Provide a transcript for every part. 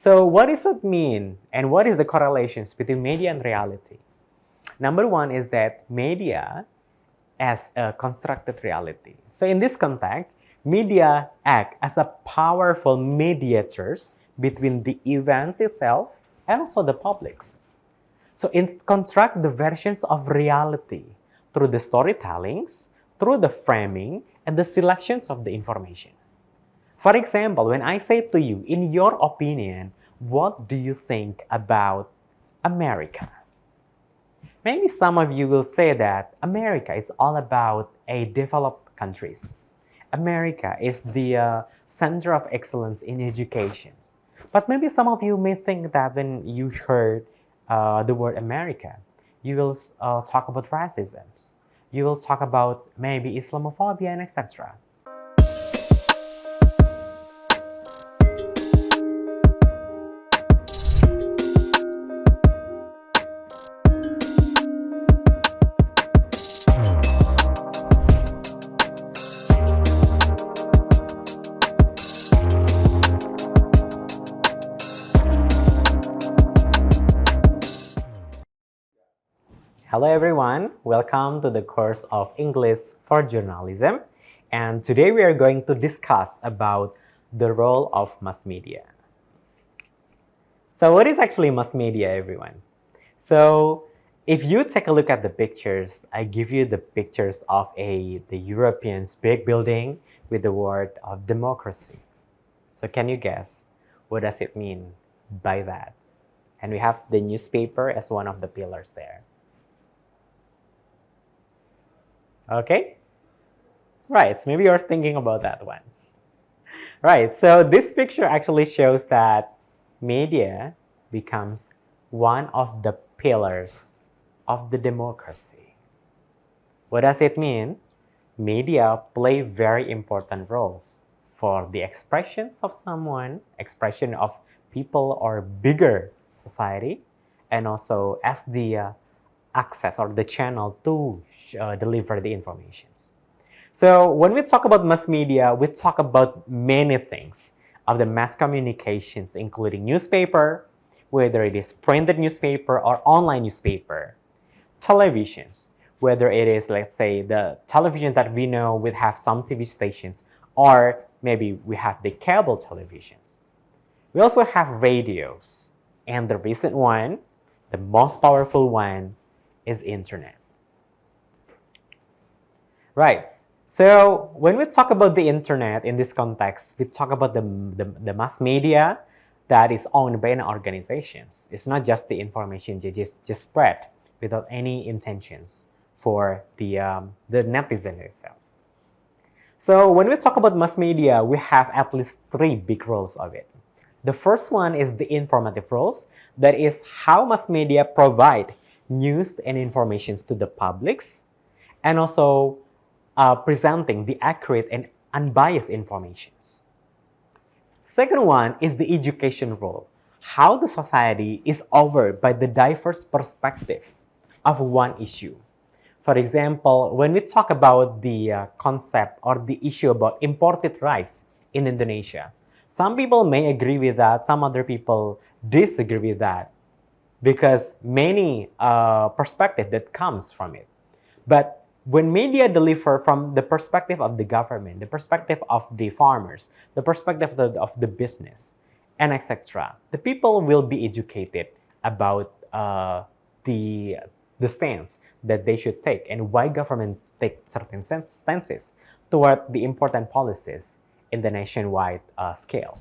So what does it mean and what is the correlations between media and reality? Number one is that media as a constructed reality. So in this context, media act as a powerful mediators between the events itself and also the publics. So it construct the versions of reality through the storytellings, through the framing, and the selections of the information. For example, when I say to you, in your opinion, what do you think about America? Maybe some of you will say that America is all about a developed countries. America is the center of excellence in education. But maybe some of you may think that when you heard the word America, you will talk about racism. You will talk about maybe Islamophobia and etc. Hello everyone, welcome to the course of English for Journalism, and today we are going to discuss about the role of mass media. So what is actually mass media, everyone? So if you take a look at the pictures, I give you the pictures of the Europeans big building with the word of democracy. So can you guess what does it mean by that? And we have the newspaper as one of the pillars there. Okay? Right, so maybe you're thinking about that one. Right, so this picture actually shows that media becomes one of the pillars of the democracy. What does it mean? Media play very important roles for the expressions of someone, expression of people or bigger society, and also as the access or the channel to deliver the information. So when we talk about mass media, we talk about many things of the mass communications, including newspaper, whether it is printed newspaper or online newspaper, televisions, whether it is, let's say, the television that we know we have some TV stations, or maybe we have the cable televisions. We also have radios, and the recent one, the most powerful one, is internet. Right. So when we talk about the internet in this context, we talk about the mass media that is owned by an organizations. It's not just the information just spread without any intentions for the netizen itself. So when we talk about mass media, we have at least three big roles of it. The first one is the informative roles. That is how mass media provide news and informations to the publics, and also presenting the accurate and unbiased information. Second one is the education role. How the society is over by the diverse perspective of one issue. For example, when we talk about the concept or the issue about imported rice in Indonesia, some people may agree with that, some other people disagree with that because many perspective that comes from it. But when media deliver from the perspective of the government, the perspective of the farmers, the perspective of the business, and etc., the people will be educated about the stance that they should take and why government take certain stances toward the important policies in the nationwide scale.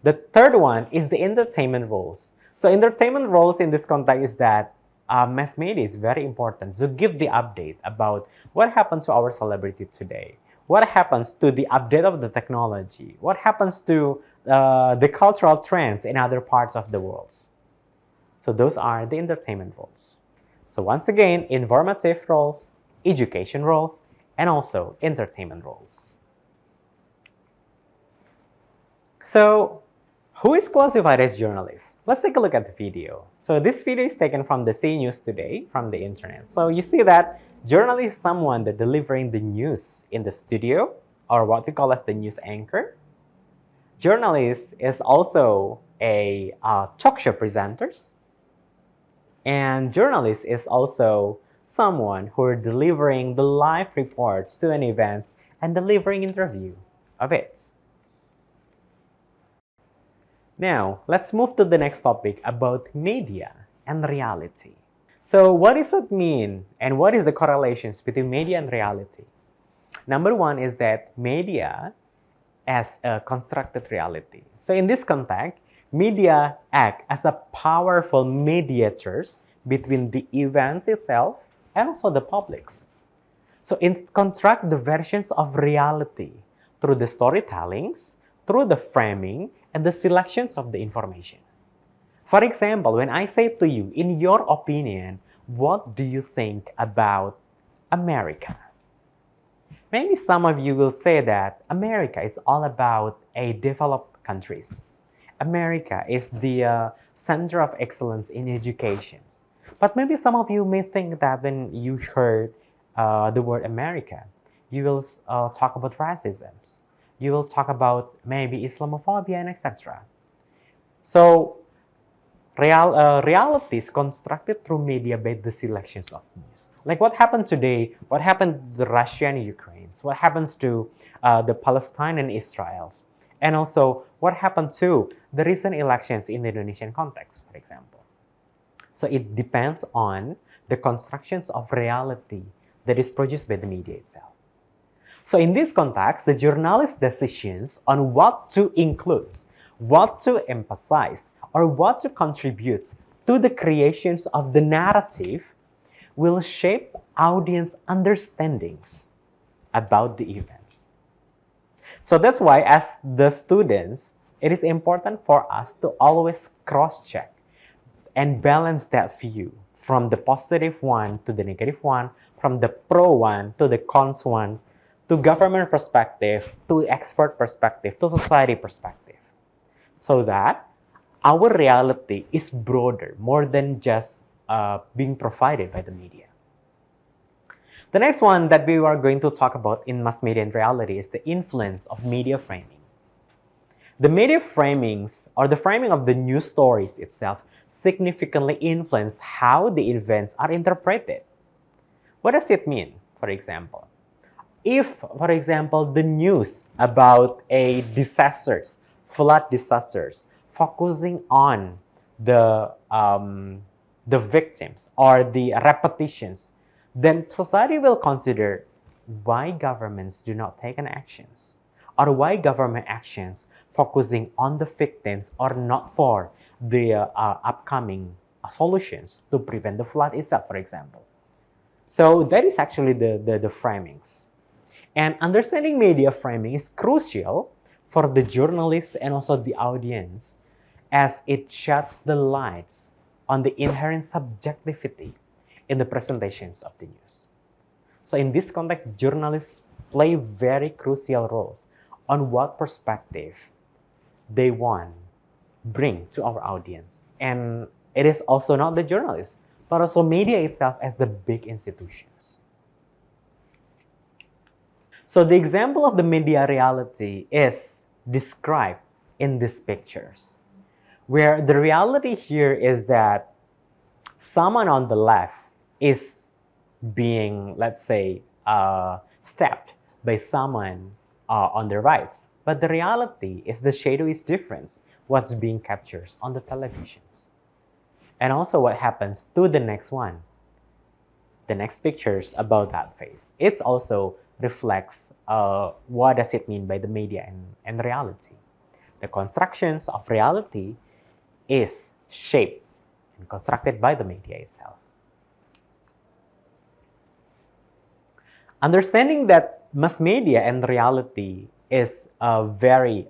The third one is the entertainment roles. So entertainment roles in this context is that mass media is very important to give the update about what happened to our celebrity today, what happens to the update of the technology, what happens to the cultural trends in other parts of the world. So those are the entertainment roles. So once again, informative roles, education roles, and also entertainment roles. So who is classified as journalists? Let's take a look at the video. So this video is taken from the C News Today from the internet. So you see that journalist is someone that delivering the news in the studio, or what we call as the news anchor. Journalist is also a talk show presenters, and journalist is also someone who are delivering the live reports to an event and delivering interview of it. Now, let's move to the next topic about media and reality. So what does it mean and what is the correlations between media and reality? Number one is that media as a constructed reality. So in this context, media act as a powerful mediators between the events itself and also the publics. So it construct the versions of reality through the storytellings, through the framing, and the selections of the information. For example, when I say to you, in your opinion, what do you think about America? Maybe some of you will say that America is all about a developed countries. America is the center of excellence in education. But maybe some of you may think that when you heard the word America, you will talk about racism. You will talk about maybe Islamophobia and etc. So reality is constructed through media by the selections of news. Like what happened today, what happened to Russia and Ukraine, what happens to the Palestine and Israel, and also what happened to the recent elections in the Indonesian context, for example. So it depends on the constructions of reality that is produced by the media itself. So in this context, the journalist's decisions on what to include, what to emphasize, or what to contribute to the creations of the narrative will shape audience understandings about the events. So that's why as the students, it is important for us to always cross-check and balance that view from the positive one to the negative one, from the pro one to the cons one, to government perspective, to expert perspective, to society perspective, so that our reality is broader, more than just being provided by the media. The next one that we are going to talk about in mass media and reality is the influence of media framing. The media framings, or the framing of the news stories itself, significantly influence how the events are interpreted. What does it mean, for example? If, for example, the news about a disasters, flood disasters, focusing on the victims or the repetitions, then society will consider why governments do not take an actions, or why government actions focusing on the victims or not for the upcoming solutions to prevent the flood itself, for example. So that is actually the framings. And understanding media framing is crucial for the journalists and also the audience, as it sheds the lights on the inherent subjectivity in the presentations of the news. So in this context, journalists play very crucial roles on what perspective they want bring to our audience. And it is also not the journalists, but also media itself as the big institutions. So the example of the media reality is described in these pictures, where the reality here is that someone on the left is being, let's say, stabbed by someone on the right. But the reality is the shadow is different, what's being captured on the televisions. And also what happens to the next one, the next pictures about that face. It also reflects what does it mean by the media and reality. The constructions of reality is shaped and constructed by the media itself. Understanding that mass media and reality is very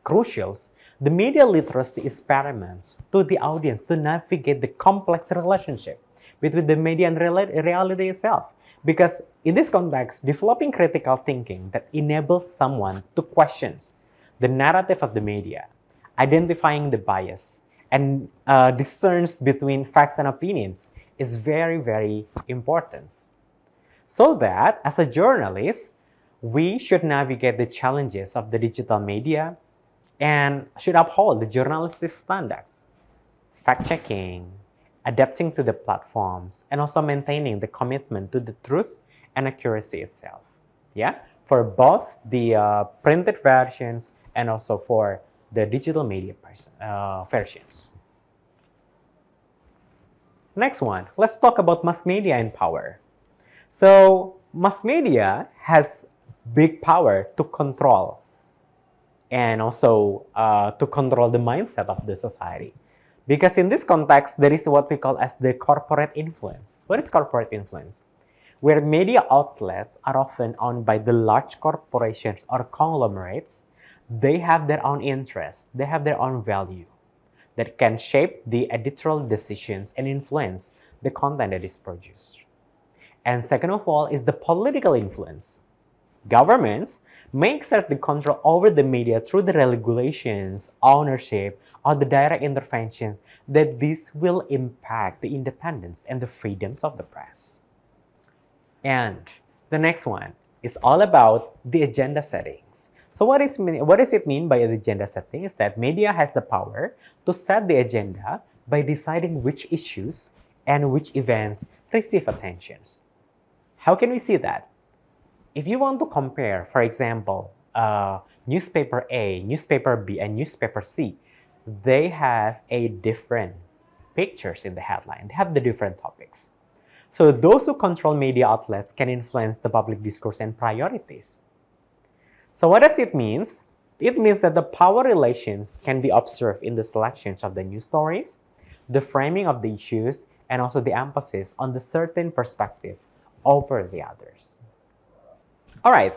crucial, the media literacy experiments to the audience to navigate the complex relationship between the media and reality itself. Because in this context, developing critical thinking that enables someone to question the narrative of the media, identifying the bias, and discerns between facts and opinions is very, very important. So that, as a journalist, we should navigate the challenges of the digital media and should uphold the journalistic standards, fact-checking, adapting to the platforms, and also maintaining the commitment to the truth and accuracy itself. Yeah, for both the printed versions and also for the digital media versions. Next one, let's talk about mass media and power. So mass media has big power to control and also to control the mindset of the society. Because in this context, there is what we call as the corporate influence. What is corporate influence? Where media outlets are often owned by the large corporations or conglomerates, they have their own interests, they have their own value that can shape the editorial decisions and influence the content that is produced. And second of all is the political influence. Governments may exert the control over the media through the regulations, ownership, or the direct intervention that this will impact the independence and the freedoms of the press. And the next one is all about the agenda settings. So what does it mean by the agenda setting? Is that media has the power to set the agenda by deciding which issues and which events receive attentions. How can we see that? If you want to compare, for example, newspaper A, newspaper B, and newspaper C, they have a different pictures in the headline. They have the different topics. So those who control media outlets can influence the public discourse and priorities. So what does it mean? It means that the power relations can be observed in the selections of the news stories, the framing of the issues, and also the emphasis on the certain perspective over the others. All right,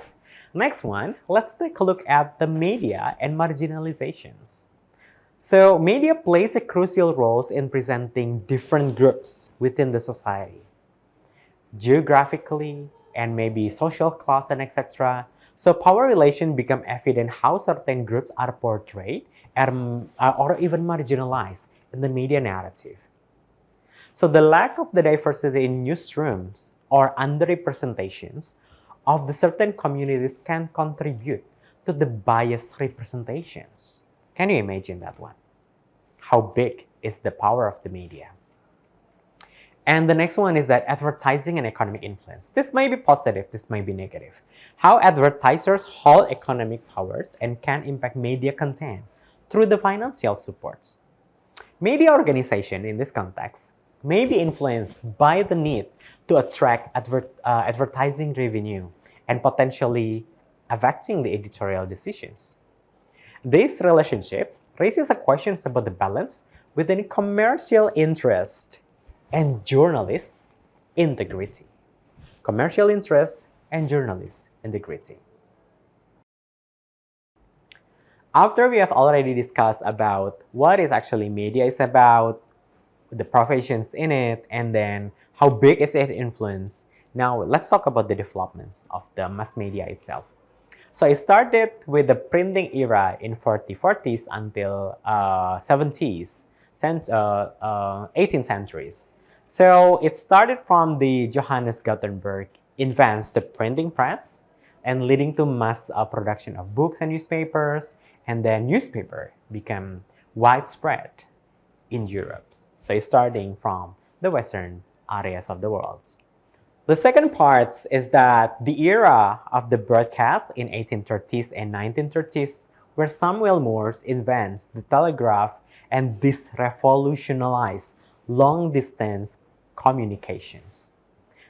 next one, let's take a look at the media and marginalizations. So media plays a crucial role in presenting different groups within the society, geographically and maybe social class and etc. So power relations become evident how certain groups are portrayed or even marginalized in the media narrative. So the lack of the diversity in newsrooms or underrepresentations of the certain communities can contribute to the biased representations. Can you imagine that one? How big is the power of the media? And the next one is that advertising and economic influence. This may be positive, this may be negative. How advertisers hold economic powers and can impact media content through the financial supports. Media organization in this context may be influenced by the need to attract advertising revenue and potentially affecting the editorial decisions. This relationship raises a question about the balance within commercial interest and journalist integrity. Commercial interest and journalist integrity. After we have already discussed about what is actually media is about, the professions in it, and then how big is its influence, now let's talk about the developments of the mass media itself. So it started with the printing era in 40s until 70s, 18th centuries. So it started from the Johannes Gutenberg invents the printing press and leading to mass production of books and newspapers, and then newspaper became widespread in Europe. So starting from the Western areas of the world. The second part is that the era of the broadcast in 1830s and 1930s, where Samuel Morse invents the telegraph, and this revolutionized long-distance communications.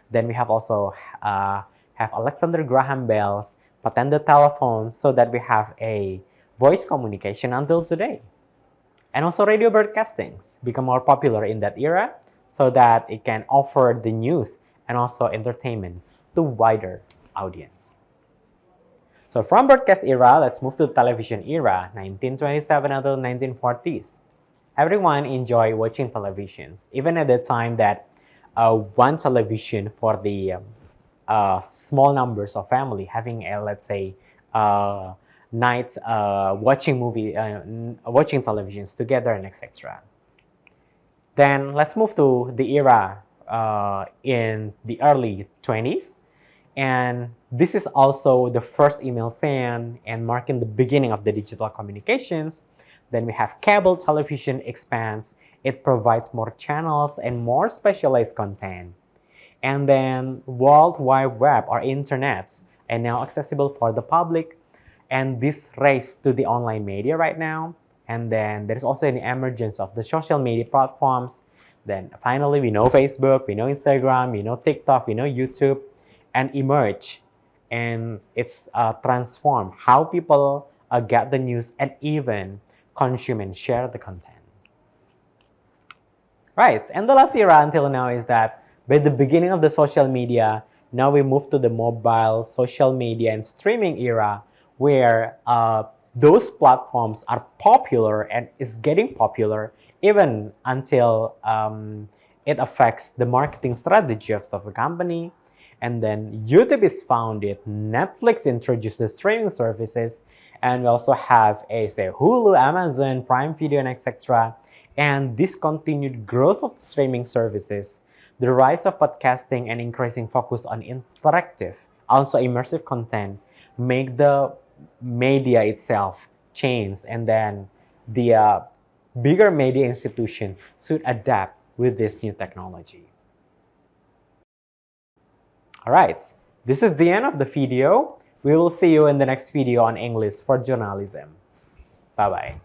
Then we have also have Alexander Graham Bell's patented telephone, so that we have a voice communication until today. And also radio broadcastings become more popular in that era, so that it can offer the news and also entertainment to wider audience. So from broadcast era, let's move to the television era, 1927 until 1940s. Everyone enjoy watching televisions, even at the time that one television for the small numbers of family having a, let's say, night watching watching televisions together and etc. Then let's move to the era in the early 20s. And this is also the first email sent and marking the beginning of the digital communications. Then we have cable television expands. It provides more channels and more specialized content. And then World Wide Web or internets are now accessible for the public. And this race to the online media right now. And then there's also an emergence of the social media platforms. Then finally, we know Facebook, we know Instagram, we know TikTok, we know YouTube, and emerge. And it's transformed how people get the news and even consume and share the content. Right, and the last era until now is that by the beginning of the social media, now we move to the mobile, social media, and streaming era where those platforms are popular and is getting popular even until it affects the marketing strategy of the company. And then YouTube is founded, Netflix introduced the streaming services, and we also have say Hulu, Amazon, Prime Video, and etc. And this continued growth of streaming services, the rise of podcasting and increasing focus on interactive, also immersive content, make the media itself change. And then the bigger media institution should adapt with this new technology. All right, this is the end of the video. We will see you in the next video on English for journalism. Bye-bye.